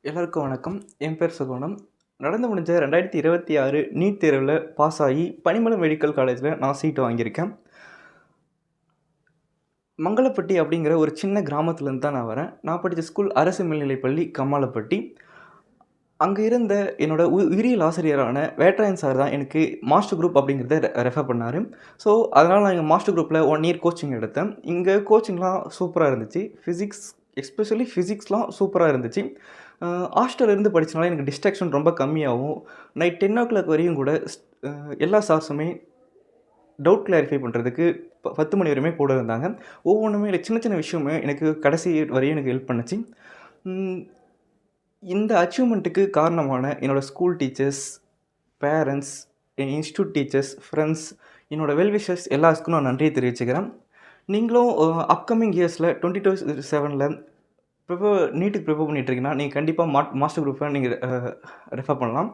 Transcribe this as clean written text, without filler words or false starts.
எல்லாருக்கும் வணக்கம். என் பேர் சுகுணம். நடந்து முடிஞ்ச 2026 நீட் தேர்வில் பாஸ் ஆகி பனிமலை மெடிக்கல் காலேஜில் நான் சீட்டு வாங்கியிருக்கேன். மங்களப்பட்டி அப்படிங்கிற ஒரு சின்ன கிராமத்துலேருந்து தான் நான் வரேன். நான் படித்த ஸ்கூல் அரசு மேல்நிலைப்பள்ளி கம்மாளப்பட்டி. அங்கே இருந்த என்னோட உயிரியல் ஆசிரியரான வேட்ராயன் சார் தான் எனக்கு மாஸ்டர் குரூப் அப்படிங்கிறத ரெஃபர் பண்ணார். ஸோ அதனால் நான் எங்கள் மாஸ்டர் குரூப்பில் 1 இயர் கோச்சிங் எடுத்தேன். இங்கே கோச்சிங்லாம் சூப்பராக இருந்துச்சு. எஸ்பெஷலி ஃபிசிக்ஸ்லாம் சூப்பராக இருந்துச்சு. ஹாஸ்டலில் இருந்து படித்தனால எனக்கு டிஸ்ட்ராக்ஷன் ரொம்ப கம்மியாகும். நைட் 10:00 வரையும் கூட எல்லா சார்ஸுமே டவுட் கிளாரிஃபை பண்ணுறதுக்கு 10 மணி வரையுமே கூட இருந்தாங்க. ஒவ்வொன்றுமே இல்லை சின்ன சின்ன விஷயமே எனக்கு கடைசி வரையும் எனக்கு ஹெல்ப் பண்ணுச்சு. இந்த அச்சீவ்மெண்ட்டுக்கு காரணமான என்னோடய ஸ்கூல் டீச்சர்ஸ், பேரண்ட்ஸ், என் இன்ஸ்டியூட் டீச்சர்ஸ், ஃப்ரெண்ட்ஸ், என்னோடய வெல்விஷர்ஸ் எல்லாத்துக்கும் நான் நன்றியை தெரிவிச்சுக்கிறேன். நீங்களும் அப்கமிங் இயர்ஸில் 2027 நீட்டுக்கு ப்ரிப்பேர் பண்ணிகிட்ருக்கீங்கன்னா நீங்கள் கண்டிப்பாக மாஸ்டர் குரூப்பை நீங்கள் ரெஃபர் பண்ணலாம்.